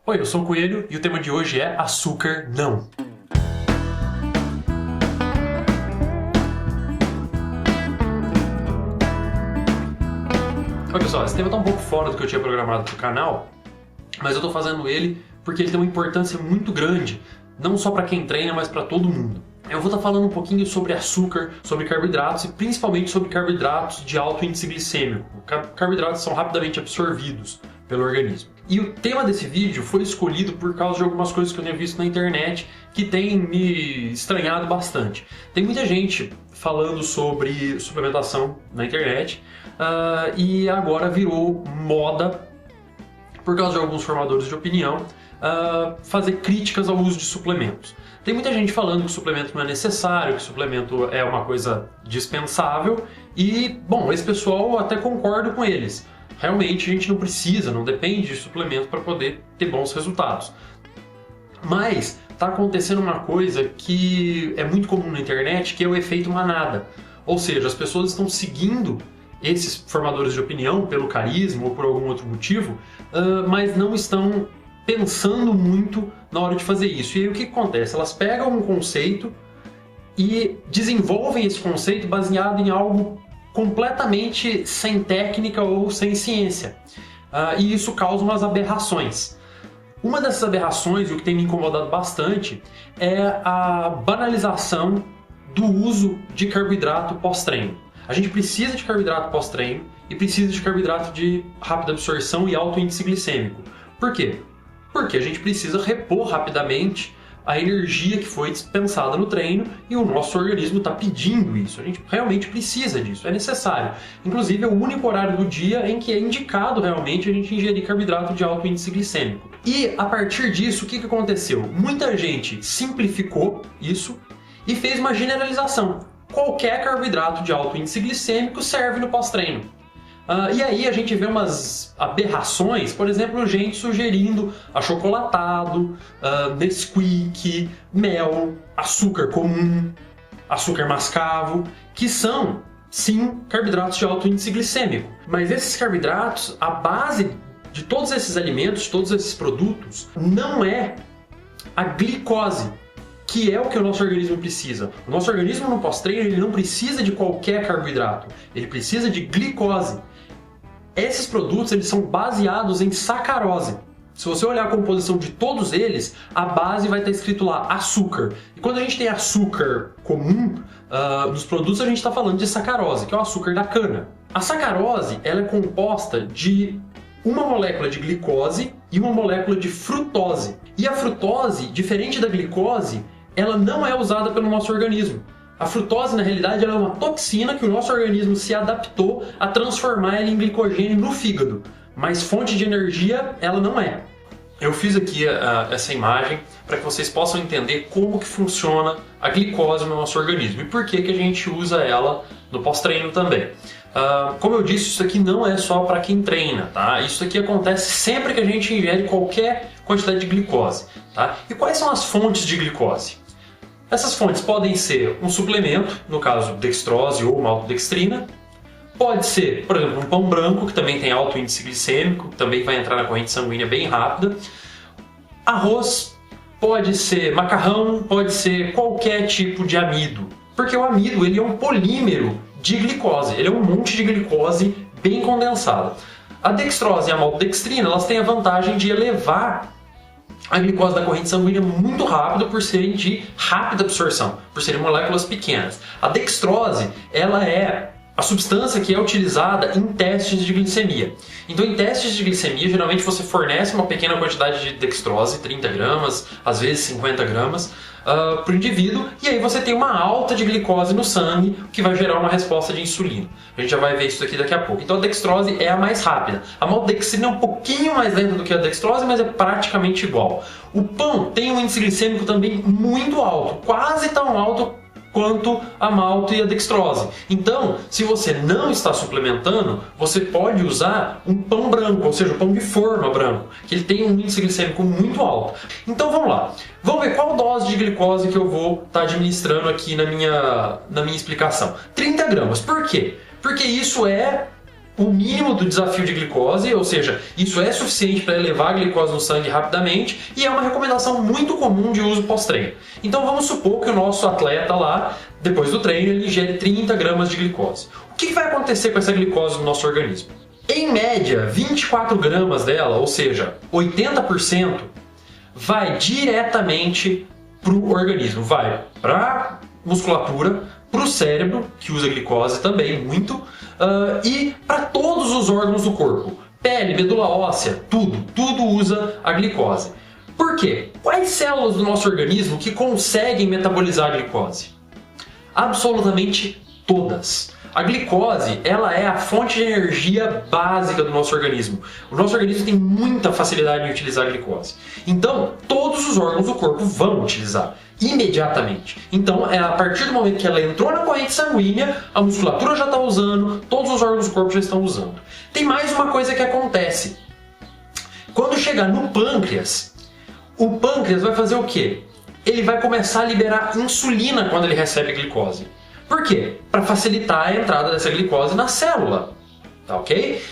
Oi, eu sou o Coelho e o tema de hoje é açúcar não. Oi pessoal, esse tema tá um pouco fora do que eu tinha programado pro canal, mas eu tô fazendo ele porque ele tem uma importância muito grande, não só para quem treina, mas para todo mundo. Eu vou estar falando um pouquinho sobre açúcar, sobre carboidratos e principalmente sobre carboidratos de alto índice glicêmico. Carboidratos são rapidamente absorvidos pelo organismo. E o tema desse vídeo foi escolhido por causa de algumas coisas que eu tenho visto na internet que tem me estranhado bastante. Tem muita gente falando sobre suplementação na internet e agora virou moda, por causa de alguns formadores de opinião, fazer críticas ao uso de suplementos. Tem muita gente falando que o suplemento não é necessário, que o suplemento é uma coisa dispensável e, bom, esse pessoal eu até concordo com eles. Realmente a gente não precisa, não depende de suplemento para poder ter bons resultados. Mas está acontecendo uma coisa que é muito comum na internet, que é o efeito manada. Ou seja, as pessoas estão seguindo esses formadores de opinião pelo carisma ou por algum outro motivo, mas não estão pensando muito na hora de fazer isso. E aí o que acontece? Elas pegam um conceito e desenvolvem esse conceito baseado em algo completamente sem técnica ou sem ciência. E isso causa umas aberrações. Uma dessas aberrações, e o que tem me incomodado bastante, é a banalização do uso de carboidrato pós-treino. A gente precisa de carboidrato pós-treino e precisa de carboidrato de rápida absorção e alto índice glicêmico. Por quê? Porque a gente precisa repor rapidamente a energia que foi dispensada no treino e o nosso organismo está pedindo isso. A gente realmente precisa disso, é necessário. Inclusive é o único horário do dia em que é indicado realmente a gente ingerir carboidrato de alto índice glicêmico. E a partir disso, o que aconteceu? Muita gente simplificou isso e fez uma generalização. Qualquer carboidrato de alto índice glicêmico serve no pós-treino. E aí a gente vê umas aberrações, por exemplo, gente sugerindo achocolatado, Nesquik, mel, açúcar comum, açúcar mascavo, que são, sim, carboidratos de alto índice glicêmico. Mas esses carboidratos, a base de todos esses alimentos, todos esses produtos, não é a glicose, que é o que o nosso organismo precisa. O nosso organismo no pós-treino ele não precisa de qualquer carboidrato, ele precisa de glicose. Esses produtos eles são baseados em sacarose. Se você olhar a composição de todos eles, a base vai estar escrito lá açúcar. E quando a gente tem açúcar comum, nos produtos a gente está falando de sacarose, que é o açúcar da cana. A sacarose ela é composta de uma molécula de glicose e uma molécula de frutose. E a frutose, diferente da glicose, ela não é usada pelo nosso organismo. A frutose, na realidade, ela é uma toxina que o nosso organismo se adaptou a transformar ela em glicogênio no fígado. Mas fonte de energia, ela não é. Eu fiz aqui essa imagem para que vocês possam entender como que funciona a glicose no nosso organismo e por que a gente usa ela no pós-treino também. Como eu disse, isso aqui não é só para quem treina, tá? Isso aqui acontece sempre que a gente ingere qualquer quantidade de glicose, tá? E quais são as fontes de glicose? Essas fontes podem ser um suplemento, no caso dextrose ou maltodextrina. Pode ser, por exemplo, um pão branco, que também tem alto índice glicêmico, também vai entrar na corrente sanguínea bem rápida. Arroz, pode ser macarrão, pode ser qualquer tipo de amido. Porque o amido ele é um polímero de glicose, ele é um monte de glicose bem condensada. A dextrose e a maltodextrina elas têm a vantagem de elevar a glicose da corrente sanguínea muito rápido por serem de rápida absorção, por serem moléculas pequenas. A dextrose, ela é a substância que é utilizada em testes de glicemia. Então, em testes de glicemia, geralmente você fornece uma pequena quantidade de dextrose, 30 gramas, às vezes 50 gramas, para o indivíduo, e aí você tem uma alta de glicose no sangue, que vai gerar uma resposta de insulina. A gente já vai ver isso aqui daqui a pouco. Então a dextrose é a mais rápida. A maltodextrina é um pouquinho mais lenta do que a dextrose, mas é praticamente igual. O pão tem um índice glicêmico também muito alto, quase tão alto quanto a malto e a dextrose. Então, se você não está suplementando, você pode usar um pão branco, ou seja, um pão de forma branco, que ele tem um índice glicêmico muito alto. Então vamos lá. Vamos ver qual dose de glicose que eu vou estar administrando aqui na minha explicação. 30 gramas. Por quê? Porque isso é o mínimo do desafio de glicose, ou seja, isso é suficiente para elevar a glicose no sangue rapidamente e é uma recomendação muito comum de uso pós-treino. Então vamos supor que o nosso atleta lá, depois do treino, ele ingere 30 gramas de glicose. O que vai acontecer com essa glicose no nosso organismo? Em média, 24 gramas dela, ou seja, 80%, vai diretamente para o organismo, vai para a musculatura, para o cérebro, que usa glicose também muito, e para todos os órgãos do corpo. Pele, medula óssea, tudo usa a glicose. Por quê? Quais células do nosso organismo que conseguem metabolizar a glicose? Absolutamente todas. A glicose, ela é a fonte de energia básica do nosso organismo. O nosso organismo tem muita facilidade em utilizar a glicose. Então, todos os órgãos do corpo vão utilizar imediatamente. Então, a partir do momento que ela entrou na corrente sanguínea, a musculatura já está usando, todos os órgãos do corpo já estão usando. Tem mais uma coisa que acontece. Quando chegar no pâncreas, o pâncreas vai fazer o quê? Ele vai começar a liberar insulina quando ele recebe glicose. Por quê? Para facilitar a entrada dessa glicose na célula, tá ok?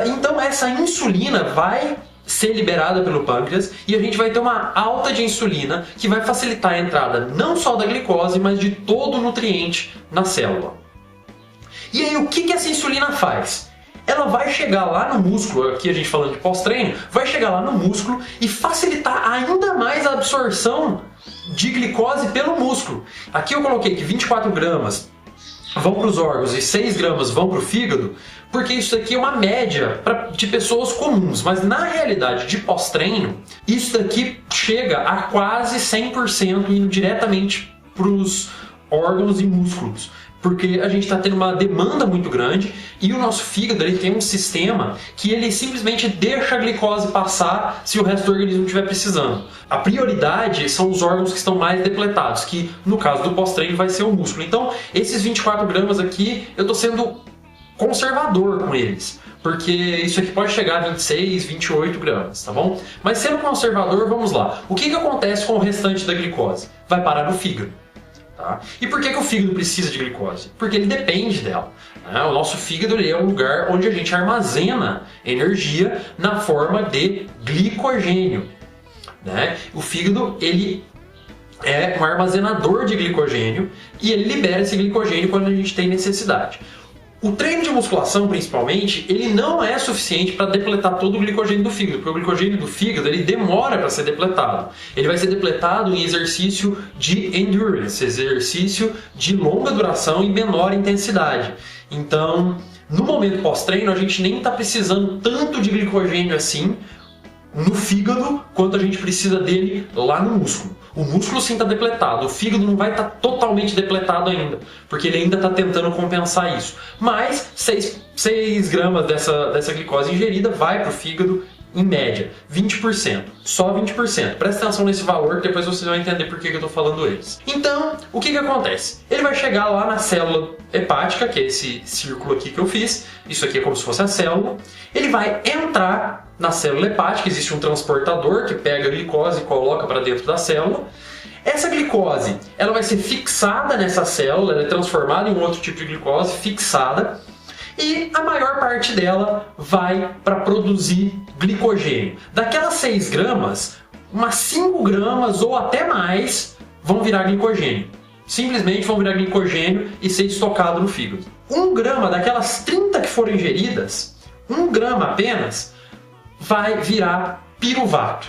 Então essa insulina vai ser liberada pelo pâncreas e a gente vai ter uma alta de insulina que vai facilitar a entrada não só da glicose, mas de todo o nutriente na célula. E aí o que essa insulina faz? Ela vai chegar lá no músculo, aqui a gente falando de pós-treino, vai chegar lá no músculo e facilitar ainda mais a absorção de glicose pelo músculo. Aqui eu coloquei que 24 gramas vão para os órgãos e 6 gramas vão para o fígado, porque isso aqui é uma média de pessoas comuns, mas na realidade de pós-treino, isso daqui chega a quase 100% indo diretamente para os órgãos e músculos. Porque a gente está tendo uma demanda muito grande e o nosso fígado ele tem um sistema que ele simplesmente deixa a glicose passar se o resto do organismo estiver precisando. A prioridade são os órgãos que estão mais depletados, que no caso do pós-treino vai ser o músculo. Então, esses 24 gramas aqui, eu estou sendo conservador com eles, porque isso aqui pode chegar a 26, 28 gramas, tá bom? Mas sendo conservador, vamos lá. O que acontece com o restante da glicose? Vai parar no fígado. Tá? E por que o fígado precisa de glicose? Porque ele depende dela. Né? O nosso fígado ele é um lugar onde a gente armazena energia na forma de glicogênio. Né? O fígado ele é um armazenador de glicogênio e ele libera esse glicogênio quando a gente tem necessidade. O treino de musculação, principalmente, ele não é suficiente para depletar todo o glicogênio do fígado, porque o glicogênio do fígado ele demora para ser depletado. Ele vai ser depletado em exercício de endurance, exercício de longa duração e menor intensidade. Então, no momento pós-treino, a gente nem está precisando tanto de glicogênio assim no fígado quanto a gente precisa dele lá no músculo. O músculo sim está depletado, o fígado não vai estar totalmente depletado ainda, porque ele ainda está tentando compensar isso. Mas 6 gramas dessa glicose ingerida vai para o fígado em média, 20%. Só 20%. Presta atenção nesse valor que depois vocês vão entender por que eu estou falando eles. Então, o que acontece? Ele vai chegar lá na célula hepática, que é esse círculo aqui que eu fiz. Isso aqui é como se fosse a célula. Ele vai entrar na célula hepática, existe um transportador que pega a glicose e coloca para dentro da célula. Essa glicose ela vai ser fixada nessa célula, ela é transformada em um outro tipo de glicose, fixada. E a maior parte dela vai para produzir glicogênio. Daquelas 6 gramas, umas 5 gramas ou até mais vão virar glicogênio. Simplesmente vão virar glicogênio e ser estocado no fígado. 1 grama daquelas 30 que foram ingeridas, 1 grama apenas, vai virar piruvato.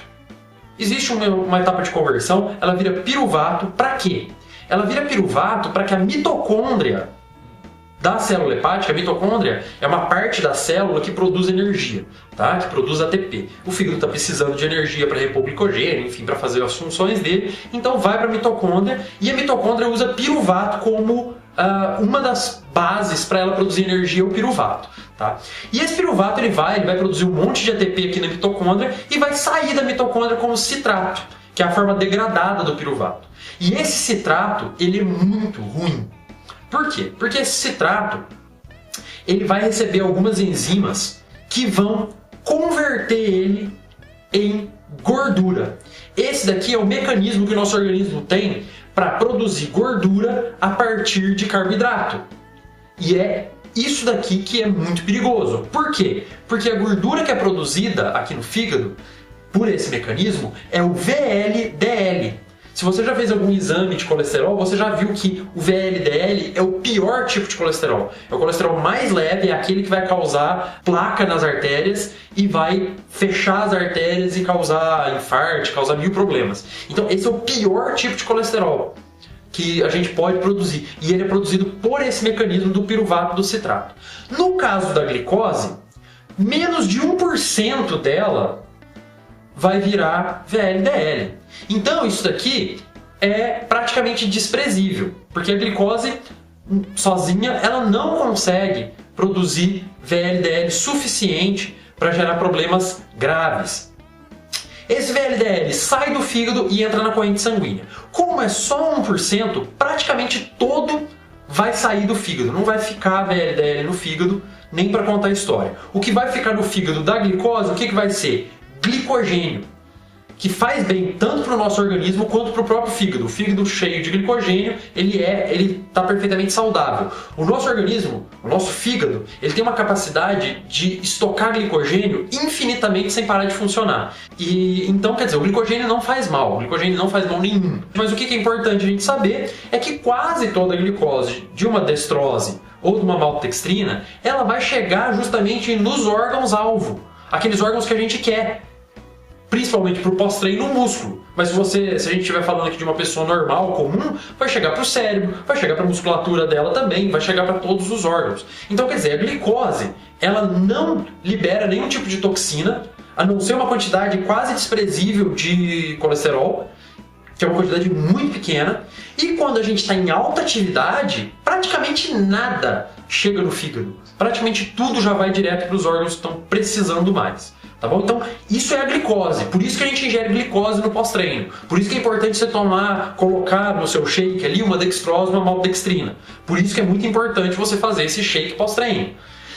Existe uma etapa de conversão, ela vira piruvato para quê? Ela vira piruvato para que a mitocôndria da célula hepática, a mitocôndria é uma parte da célula que produz energia, tá? Que produz ATP. O fígado está precisando de energia para repor glicogênio, enfim, para fazer as funções dele, então vai para a mitocôndria e a mitocôndria usa piruvato como uma das bases para ela produzir energia, o piruvato. Tá? E esse piruvato ele vai produzir um monte de ATP aqui na mitocôndria e vai sair da mitocôndria como citrato, que é a forma degradada do piruvato. E esse citrato ele é muito ruim. Por quê? Porque esse citrato ele vai receber algumas enzimas que vão converter ele em gordura. Esse daqui é o mecanismo que o nosso organismo tem para produzir gordura a partir de carboidrato. E é isso daqui que é muito perigoso. Por quê? Porque a gordura que é produzida aqui no fígado, por esse mecanismo, é o VLDL. Se você já fez algum exame de colesterol, você já viu que o VLDL é o pior tipo de colesterol. É o colesterol mais leve, é aquele que vai causar placa nas artérias e vai fechar as artérias e causar infarto, causar mil problemas. Então esse é o pior tipo de colesterol que a gente pode produzir. E ele é produzido por esse mecanismo do piruvato do citrato. No caso da glicose, menos de 1% dela vai virar VLDL. Então isso daqui é praticamente desprezível, porque a glicose sozinha ela não consegue produzir VLDL suficiente para gerar problemas graves. Esse VLDL sai do fígado e entra na corrente sanguínea. Como é só 1%, praticamente todo vai sair do fígado. Não vai ficar VLDL no fígado nem para contar a história. O que vai ficar no fígado da glicose, o que vai ser? Glicogênio, que faz bem tanto para o nosso organismo quanto para o próprio fígado. O fígado cheio de glicogênio, ele está perfeitamente saudável. O nosso organismo, o nosso fígado, ele tem uma capacidade de estocar glicogênio infinitamente sem parar de funcionar. E então, quer dizer, o glicogênio não faz mal, o glicogênio não faz mal nenhum. Mas o que é importante a gente saber é que quase toda a glicose de uma destrose ou de uma maltodextrina, ela vai chegar justamente nos órgãos-alvo, aqueles órgãos que a gente quer. Principalmente para o pós-treino músculo. Mas se a gente estiver falando aqui de uma pessoa normal, comum, vai chegar para o cérebro, vai chegar para a musculatura dela também, vai chegar para todos os órgãos. Então, quer dizer, a glicose, ela não libera nenhum tipo de toxina, a não ser uma quantidade quase desprezível de colesterol, que é uma quantidade muito pequena, e quando a gente está em alta atividade, praticamente nada chega no fígado. Praticamente tudo já vai direto para os órgãos que estão precisando mais. Tá bom? Então, isso é a glicose. Por isso que a gente ingere glicose no pós-treino. Por isso que é importante você colocar no seu shake ali uma dextrose, uma maltodextrina. Por isso que é muito importante você fazer esse shake pós-treino.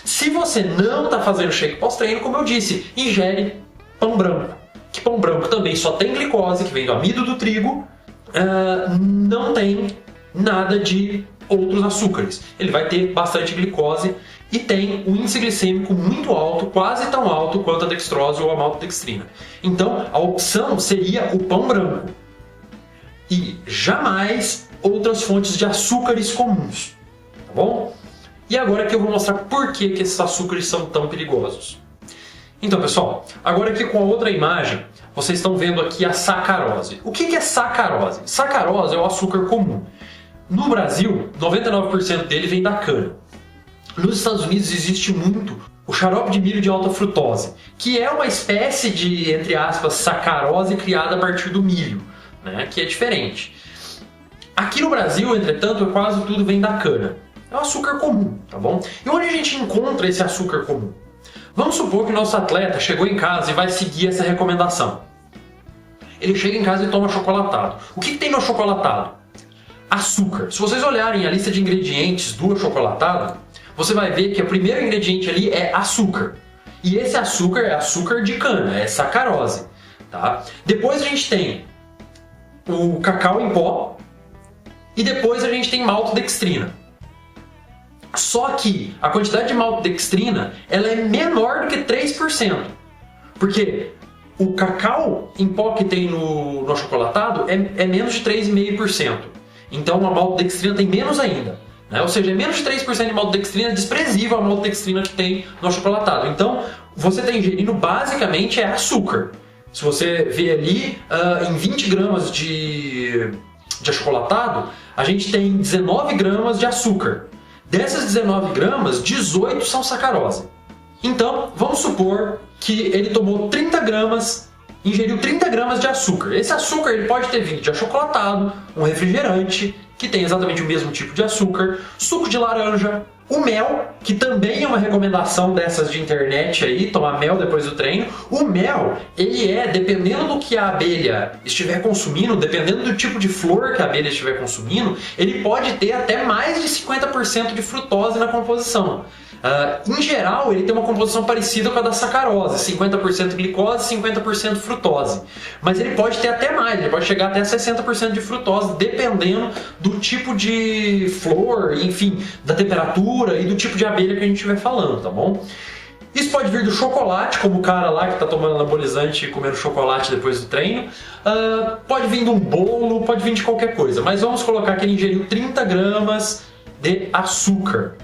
Se você não está fazendo shake pós-treino, como eu disse, ingere pão branco. Que pão branco também só tem glicose, que vem do amido do trigo, não tem nada de outros açúcares. Ele vai ter bastante glicose e tem um índice glicêmico muito alto, quase tão alto quanto a dextrose ou a maltodextrina. Então, a opção seria o pão branco e jamais outras fontes de açúcares comuns, tá bom? E agora que eu vou mostrar por que esses açúcares são tão perigosos. Então, pessoal, agora aqui com a outra imagem, vocês estão vendo aqui a sacarose. O que é sacarose? Sacarose é o açúcar comum. No Brasil, 99% dele vem da cana. Nos Estados Unidos existe muito o xarope de milho de alta frutose, que é uma espécie de, entre aspas, sacarose criada a partir do milho, né? Que é diferente. Aqui no Brasil, entretanto, quase tudo vem da cana. É o açúcar comum, tá bom? E onde a gente encontra esse açúcar comum? Vamos supor que o nosso atleta chegou em casa e vai seguir essa recomendação. Ele chega em casa e toma chocolatado. O que tem no achocolatado? Açúcar. Se vocês olharem a lista de ingredientes do achocolatado, você vai ver que o primeiro ingrediente ali é açúcar. E esse açúcar é açúcar de cana, é sacarose. Tá? Depois a gente tem o cacau em pó e depois a gente tem maltodextrina. Só que a quantidade de maltodextrina ela é menor do que 3%. Porque o cacau em pó que tem no achocolatado é menos de 3,5%. Então a maltodextrina tem menos ainda. Né? Ou seja, é menos de 3% de maltodextrina, desprezível a maltodextrina que tem no achocolatado. Então, você está ingerindo basicamente açúcar. Se você vê ali, em 20 gramas de achocolatado, a gente tem 19 gramas de açúcar. Dessas 19 gramas, 18 são sacarose. Então, vamos supor que ele tomou 30 gramas, ingeriu 30 gramas de açúcar. Esse açúcar ele pode ter vindo de achocolatado, um refrigerante, que tem exatamente o mesmo tipo de açúcar, suco de laranja, o mel, que também é uma recomendação dessas de internet aí, tomar mel depois do treino. O mel, ele dependendo do que a abelha estiver consumindo, dependendo do tipo de flor que a abelha estiver consumindo, ele pode ter até mais de 50% de frutose na composição. Em geral, ele tem uma composição parecida com a da sacarose, 50% glicose, 50% frutose. Mas ele pode ter até mais, ele pode chegar até 60% de frutose, dependendo do tipo de flor, enfim, da temperatura e do tipo de abelha que a gente estiver falando, tá bom? Isso pode vir do chocolate, como o cara lá que está tomando anabolizante e comendo chocolate depois do treino. Pode vir de um bolo, pode vir de qualquer coisa. Mas vamos colocar que ele ingeriu 30 gramas de açúcar.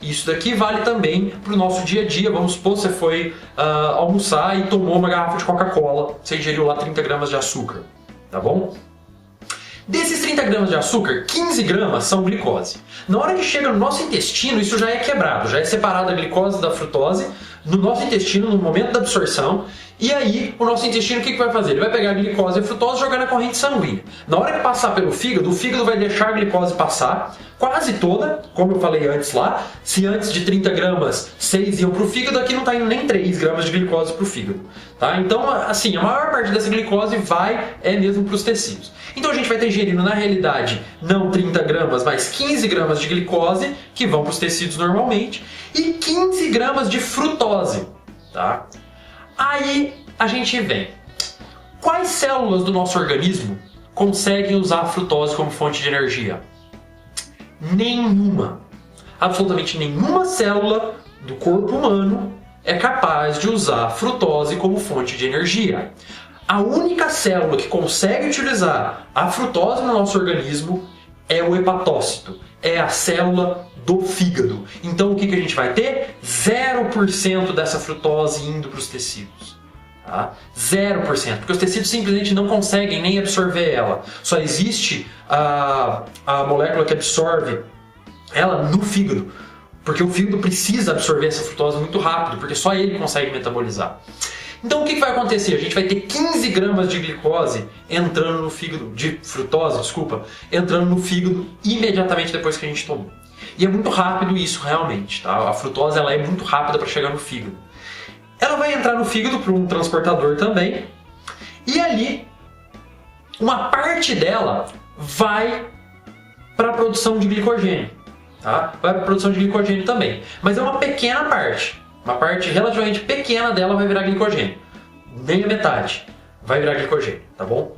Isso daqui vale também para o nosso dia a dia. Vamos supor que você foi almoçar e tomou uma garrafa de Coca-Cola. Você ingeriu lá 30 gramas de açúcar, tá bom? Desses 30 gramas de açúcar, 15 gramas são glicose. Na hora que chega no nosso intestino, isso já é quebrado, já é separado a glicose da frutose no nosso intestino, no momento da absorção. E aí, o nosso intestino o que vai fazer? Ele vai pegar a glicose e a frutose e jogar na corrente sanguínea. Na hora que passar pelo fígado, o fígado vai deixar a glicose passar, quase toda, como eu falei antes lá. Se antes de 30 gramas, 6 iam para o fígado, aqui não está indo nem 3 gramas de glicose para o fígado. Tá? Então, assim, a maior parte dessa glicose vai mesmo para os tecidos. Então a gente vai estar ingerindo, na realidade, não 30 gramas, mas 15 gramas de glicose, que vão para os tecidos normalmente, e 15 gramas de frutose. Tá? Aí a gente vem. Quais células do nosso organismo conseguem usar a frutose como fonte de energia? Nenhuma. Absolutamente nenhuma célula do corpo humano é capaz de usar a frutose como fonte de energia. A única célula que consegue utilizar a frutose no nosso organismo é o hepatócito, é a célula do fígado. Então o que a gente vai ter? 0% dessa frutose indo para os tecidos. Tá? 0%, porque os tecidos simplesmente não conseguem nem absorver ela. Só existe a molécula que absorve ela no fígado, porque o fígado precisa absorver essa frutose muito rápido, porque só ele consegue metabolizar. Então o que vai acontecer? A gente vai ter 15 gramas de glicose entrando no fígado, de frutose, desculpa, entrando no fígado imediatamente depois que a gente tomou. E é muito rápido isso realmente, tá? A frutose ela é muito rápida para chegar no fígado. Ela vai entrar no fígado por um transportador também, e ali uma parte dela vai para a produção de glicogênio, tá? Vai para a produção de glicogênio também, mas é uma pequena parte. Uma parte relativamente pequena dela vai virar glicogênio. Nem a metade vai virar glicogênio, tá bom?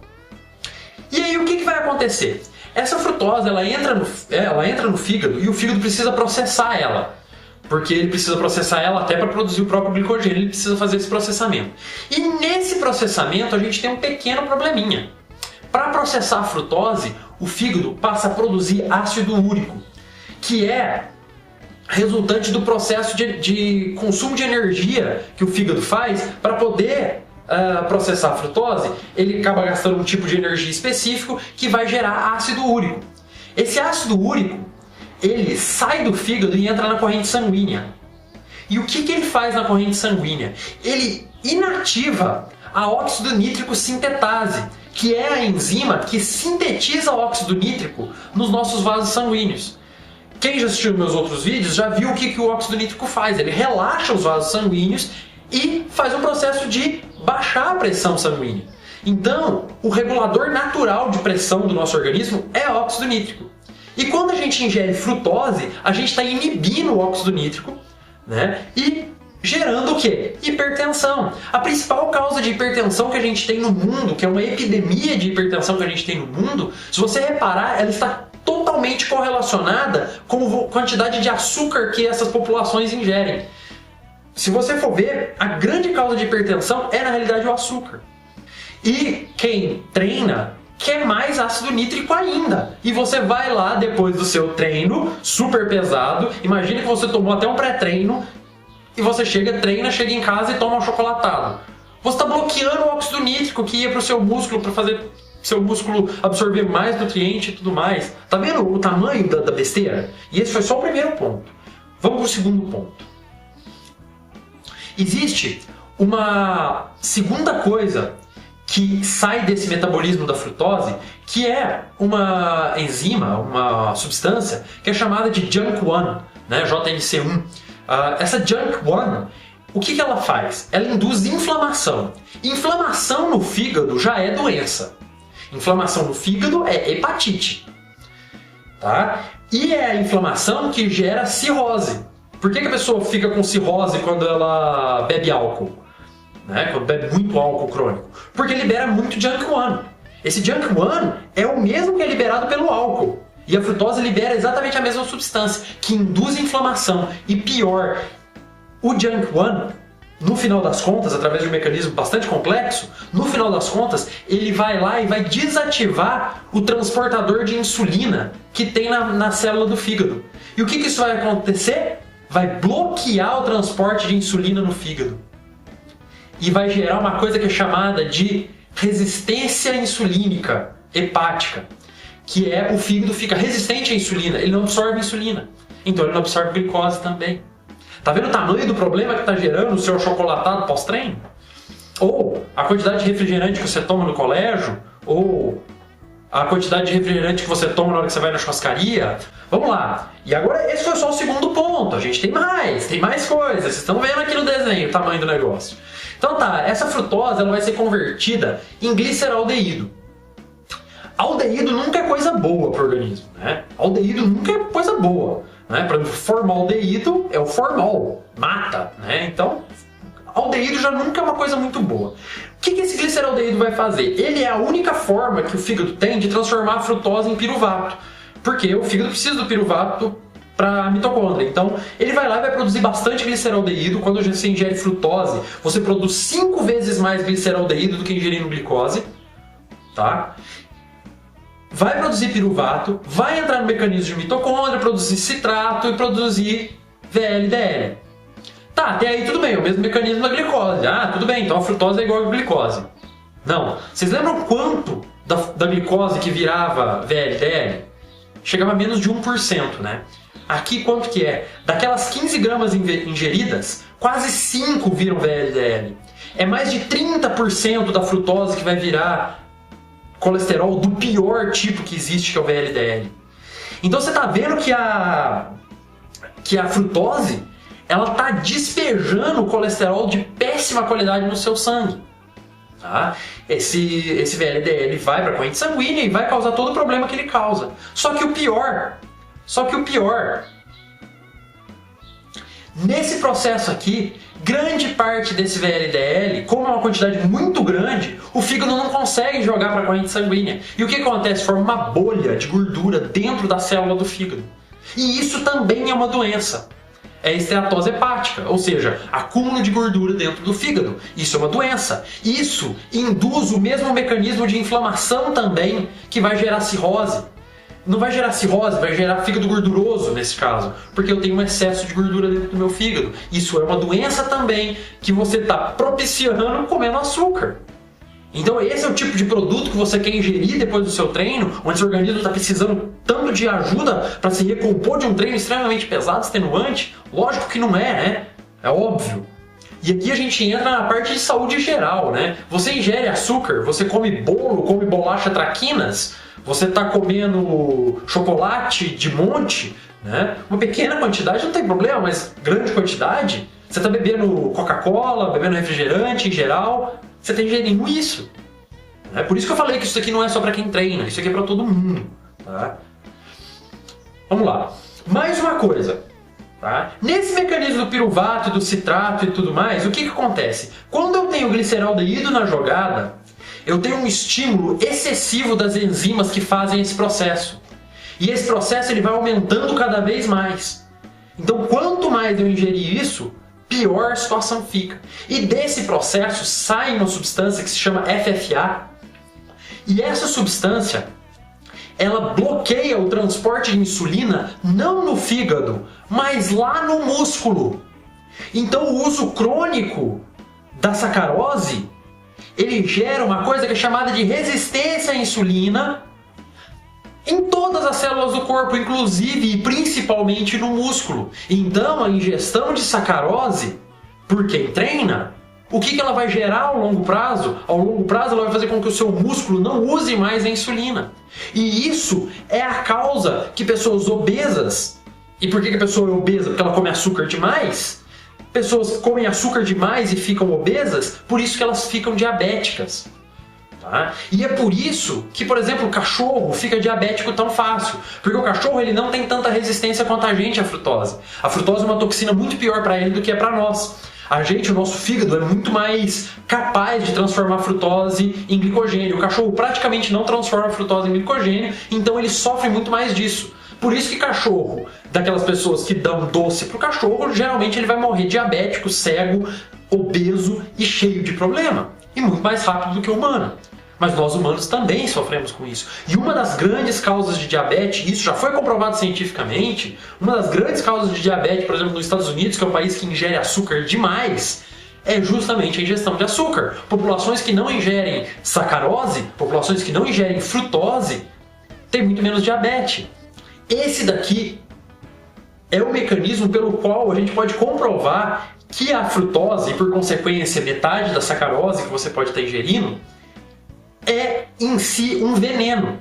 E aí o que vai acontecer? Essa frutose ela entra no fígado e o fígado precisa processar ela. Porque ele precisa processar ela até para produzir o próprio glicogênio, ele precisa fazer esse processamento. E nesse processamento a gente tem um pequeno probleminha. Para processar a frutose, o fígado passa a produzir ácido úrico, que é resultante do processo de consumo de energia que o fígado faz para poder processar a frutose. Ele acaba gastando um tipo de energia específico que vai gerar ácido úrico. Esse ácido úrico, ele sai do fígado e entra na corrente sanguínea. E o que ele faz na corrente sanguínea? Ele inativa a óxido nítrico sintetase, que é a enzima que sintetiza óxido nítrico nos nossos vasos sanguíneos. Quem já assistiu meus outros vídeos já viu o que o óxido nítrico faz. Ele relaxa os vasos sanguíneos e faz um processo de baixar a pressão sanguínea. Então, o regulador natural de pressão do nosso organismo é o óxido nítrico. E quando a gente ingere frutose, a gente está inibindo o óxido nítrico, né? E gerando o quê? Hipertensão. A principal causa de hipertensão que a gente tem no mundo, que é uma epidemia de hipertensão que a gente tem no mundo, se você reparar, ela está totalmente correlacionada com a quantidade de açúcar que essas populações ingerem. Se você for ver, a grande causa de hipertensão é na realidade o açúcar. E quem treina quer mais ácido nítrico ainda. E você vai lá depois do seu treino super pesado, imagina que você tomou até um pré-treino e você treina, chega em casa e toma um chocolatado. Você está bloqueando o óxido nítrico que ia para o seu músculo para fazer seu músculo absorver mais nutriente e tudo mais. Tá vendo o tamanho da besteira? E esse foi só o primeiro ponto. Vamos para o segundo ponto. Existe uma segunda coisa que sai desse metabolismo da frutose, que é uma enzima, uma substância, que é chamada de JNK1, né? JNC1. Essa JNK1, o que ela faz? Ela induz inflamação. Inflamação no fígado já é doença. Inflamação no fígado é hepatite. Tá? E é a inflamação que gera cirrose. Por que a pessoa fica com cirrose quando ela bebe álcool? Né? Quando bebe muito álcool crônico? Porque libera muito Junk-1. Esse Junk-1 é o mesmo que é liberado pelo álcool. E a frutose libera exatamente a mesma substância, que induz inflamação. E pior, o Junk-1, no final das contas, através de um mecanismo bastante complexo, no final das contas, ele vai lá e vai desativar o transportador de insulina que tem na célula do fígado. E o que isso vai acontecer? Vai bloquear o transporte de insulina no fígado. E vai gerar uma coisa que é chamada de resistência insulínica hepática, que é o fígado fica resistente à insulina, ele não absorve insulina, então ele não absorve glicose também. Tá vendo o tamanho do problema que está gerando o seu achocolatado pós-treino? Ou a quantidade de refrigerante que você toma no colégio, ou a quantidade de refrigerante que você toma na hora que você vai na churrascaria. Vamos lá. E agora esse foi só o segundo ponto. A gente tem mais coisas. Vocês estão vendo aqui no desenho o tamanho do negócio. Então tá, essa frutose ela vai ser convertida em gliceraldeído. Aldeído nunca é coisa boa para o organismo, né? Aldeído nunca é coisa boa, né? Para formaldeído é o formol, mata, né? Então, aldeído já nunca é uma coisa muito boa. O que esse gliceraldeído vai fazer? Ele é a única forma que o fígado tem de transformar a frutose em piruvato, porque o fígado precisa do piruvato para a mitocôndria. Então, ele vai lá e vai produzir bastante gliceraldeído. Quando você ingere frutose, você produz 5 vezes mais gliceraldeído do que ingerindo glicose, tá? Vai produzir piruvato, vai entrar no mecanismo de mitocôndria, produzir citrato e produzir VLDL. Tá, até aí tudo bem, é o mesmo mecanismo da glicose. Ah, tudo bem, então a frutose é igual a glicose. Não. Vocês lembram quanto da glicose que virava VLDL? Chegava a menos de 1%, né? Aqui quanto que é? Daquelas 15 gramas ingeridas, quase 5 viram VLDL. É mais de 30% da frutose que vai virar colesterol do pior tipo que existe, que é o VLDL. Então você está vendo que a frutose ela está despejando colesterol de péssima qualidade no seu sangue. Tá? Esse VLDL vai para a corrente sanguínea e vai causar todo o problema que ele causa. Só que o pior, nesse processo aqui, grande parte desse VLDL, como é uma quantidade muito grande, o fígado não consegue jogar para a corrente sanguínea. E o que acontece? Forma uma bolha de gordura dentro da célula do fígado. E isso também é uma doença. É esteatose hepática, ou seja, acúmulo de gordura dentro do fígado. Isso é uma doença. Isso induz o mesmo mecanismo de inflamação também que vai gerar cirrose. Não vai gerar cirrose, vai gerar fígado gorduroso nesse caso, porque eu tenho um excesso de gordura dentro do meu fígado. Isso é uma doença também que você está propiciando comendo açúcar. Então esse é o tipo de produto que você quer ingerir depois do seu treino, onde seu organismo está precisando tanto de ajuda para se recompor de um treino extremamente pesado, extenuante? Lógico que não é, né? É óbvio. E aqui a gente entra na parte de saúde geral, né? Você ingere açúcar, você come bolo, come bolacha traquinas, você está comendo chocolate de monte, né? Uma pequena quantidade não tem problema, mas grande quantidade, você está bebendo Coca-Cola, bebendo refrigerante em geral, você está ingerindo isso. É por isso que eu falei que isso aqui não é só para quem treina, isso aqui é para todo mundo. Tá? Vamos lá. Mais uma coisa. Tá? Nesse mecanismo do piruvato, do citrato e tudo mais, o que acontece? Quando eu tenho gliceraldeído na jogada, eu tenho um estímulo excessivo das enzimas que fazem esse processo. E esse processo ele vai aumentando cada vez mais. Então, quanto mais eu ingerir isso, pior a situação fica. E desse processo sai uma substância que se chama FFA. E essa substância, ela bloqueia o transporte de insulina não no fígado, mas lá no músculo. Então o uso crônico da sacarose, ele gera uma coisa que é chamada de resistência à insulina em todas as células do corpo, inclusive e principalmente no músculo. Então a ingestão de sacarose, por quem treina, o que ela vai gerar ao longo prazo? Ao longo prazo ela vai fazer com que o seu músculo não use mais a insulina. E isso é a causa que pessoas obesas, e por que a pessoa é obesa? Porque ela come açúcar demais? Pessoas comem açúcar demais e ficam obesas, por isso que elas ficam diabéticas. Tá? E é por isso que, por exemplo, o cachorro fica diabético tão fácil. Porque o cachorro ele não tem tanta resistência quanto a gente à frutose. A frutose é uma toxina muito pior para ele do que é para nós. O nosso fígado é muito mais capaz de transformar a frutose em glicogênio. O cachorro praticamente não transforma a frutose em glicogênio, então ele sofre muito mais disso. Por isso que cachorro, daquelas pessoas que dão doce pro cachorro, geralmente ele vai morrer diabético, cego, obeso e cheio de problema. E muito mais rápido do que o humano. Mas nós humanos também sofremos com isso. E uma das grandes causas de diabetes, isso já foi comprovado cientificamente, uma das grandes causas de diabetes, por exemplo, nos Estados Unidos, que é um país que ingere açúcar demais, é justamente a ingestão de açúcar. Populações que não ingerem sacarose, populações que não ingerem frutose, têm muito menos diabetes. Esse daqui é o mecanismo pelo qual a gente pode comprovar que a frutose, e por consequência metade da sacarose que você pode estar ingerindo, é em si um veneno,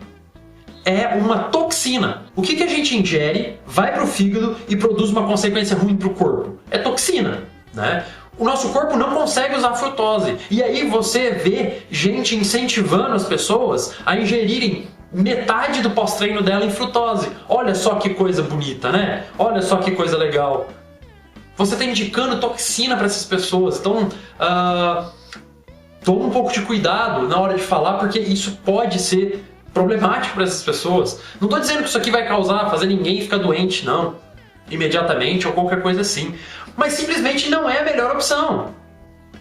é uma toxina. O que a gente ingere, vai para o fígado e produz uma consequência ruim para o corpo? É toxina, né? O nosso corpo não consegue usar frutose. E aí você vê gente incentivando as pessoas a ingerirem metade do pós-treino dela em frutose. Olha só que coisa bonita, né? Olha só que coisa legal. Você está indicando toxina para essas pessoas. Então, toma um pouco de cuidado na hora de falar, porque isso pode ser problemático para essas pessoas. Não estou dizendo que isso aqui vai fazer ninguém ficar doente, não, imediatamente ou qualquer coisa assim. Mas simplesmente não é a melhor opção.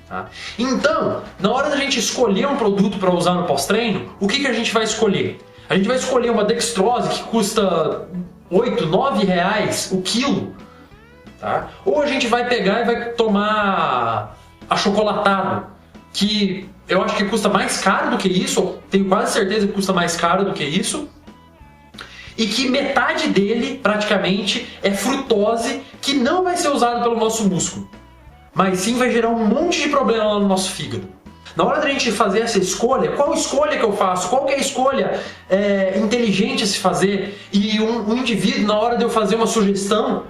Tá? Então, na hora da gente escolher um produto para usar no pós-treino, o que a gente vai escolher? A gente vai escolher uma dextrose que custa 8, 9 reais o quilo. Tá? Ou a gente vai pegar e vai tomar achocolatado, que eu acho que custa mais caro do que isso, ou tenho quase certeza que custa mais caro do que isso, e que metade dele, praticamente, é frutose que não vai ser usado pelo nosso músculo, mas sim vai gerar um monte de problema lá no nosso fígado. Na hora da gente fazer essa escolha, qual escolha que eu faço? Qual que é a escolha inteligente a se fazer? E um indivíduo, na hora de eu fazer uma sugestão,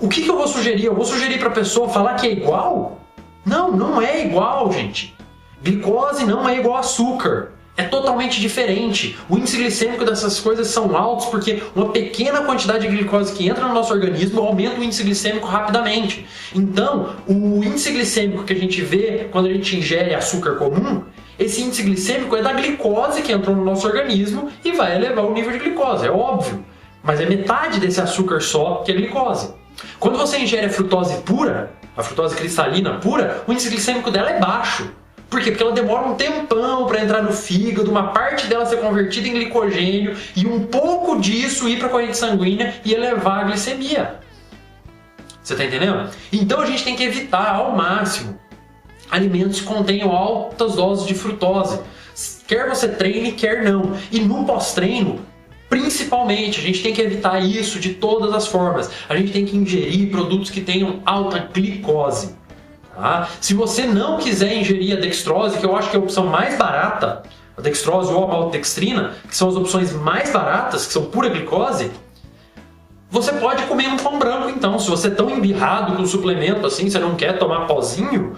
o que eu vou sugerir? Eu vou sugerir para a pessoa falar que é igual? Não, não é igual, gente. Glicose não é igual a açúcar. É totalmente diferente. O índice glicêmico dessas coisas são altos porque uma pequena quantidade de glicose que entra no nosso organismo aumenta o índice glicêmico rapidamente. Então, o índice glicêmico que a gente vê quando a gente ingere açúcar comum, esse índice glicêmico é da glicose que entrou no nosso organismo e vai elevar o nível de glicose, é óbvio. Mas é metade desse açúcar só que é glicose. Quando você ingere a frutose pura, a frutose cristalina pura, o índice glicêmico dela é baixo. Por quê? Porque ela demora um tempão para entrar no fígado, uma parte dela ser convertida em glicogênio e um pouco disso ir para a corrente sanguínea e elevar a glicemia. Você está entendendo? Então a gente tem que evitar ao máximo alimentos que contenham altas doses de frutose. Quer você treine, quer não. E no pós-treino, principalmente, a gente tem que evitar isso de todas as formas. A gente tem que ingerir produtos que tenham alta glicose. Tá? Se você não quiser ingerir a dextrose, que eu acho que é a opção mais barata, a dextrose ou a maltodextrina, que são as opções mais baratas, que são pura glicose, você pode comer um pão branco então. Se você é tão embirrado com o suplemento assim, você não quer tomar pozinho,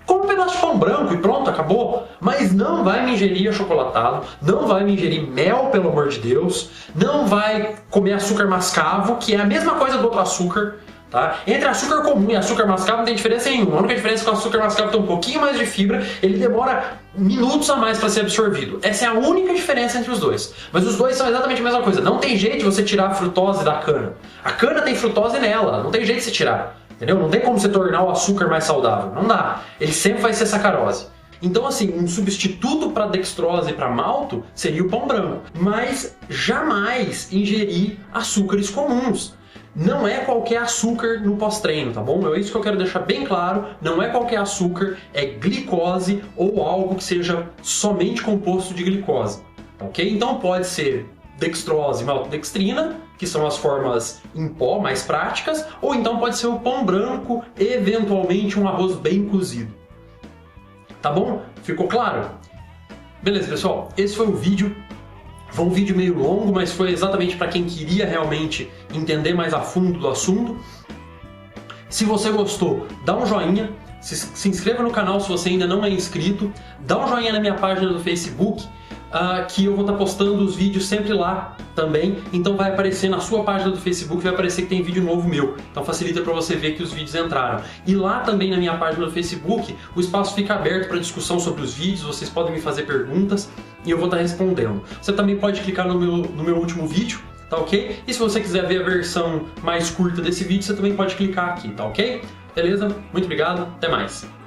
come um pedaço de pão branco e pronto, acabou. Mas não vai me ingerir achocolatado, não vai me ingerir mel, pelo amor de Deus, não vai comer açúcar mascavo, que é a mesma coisa do outro açúcar. Tá? Entre açúcar comum e açúcar mascavo não tem diferença nenhuma. A única diferença é que o açúcar mascavo tem um pouquinho mais de fibra, ele demora minutos a mais para ser absorvido. Essa é a única diferença entre os dois. Mas os dois são exatamente a mesma coisa. Não tem jeito de você tirar a frutose da cana. A cana tem frutose nela, não tem jeito de você tirar. Entendeu? Não tem como você tornar o açúcar mais saudável. Não dá. Ele sempre vai ser sacarose. Então, assim, um substituto para dextrose e para malto seria o pão branco. Mas jamais ingerir açúcares comuns. Não é qualquer açúcar no pós-treino, tá bom? É isso que eu quero deixar bem claro. Não é qualquer açúcar, é glicose ou algo que seja somente composto de glicose. Ok? Então pode ser dextrose e maltodextrina, que são as formas em pó mais práticas, ou então pode ser o pão branco, eventualmente um arroz bem cozido. Tá bom? Ficou claro? Beleza, pessoal? Esse foi o vídeo. Foi um vídeo meio longo, mas foi exatamente para quem queria realmente entender mais a fundo do assunto. Se você gostou, dá um joinha, se inscreva no canal se você ainda não é inscrito, dá um joinha na minha página do Facebook, que eu vou estar postando os vídeos sempre lá também, então vai aparecer na sua página do Facebook, vai aparecer que tem vídeo novo meu, então facilita para você ver que os vídeos entraram. E lá também na minha página do Facebook, o espaço fica aberto para discussão sobre os vídeos, vocês podem me fazer perguntas e eu vou estar respondendo. Você também pode clicar no meu último vídeo, tá ok? E se você quiser ver a versão mais curta desse vídeo, você também pode clicar aqui, tá ok? Beleza? Muito obrigado, até mais!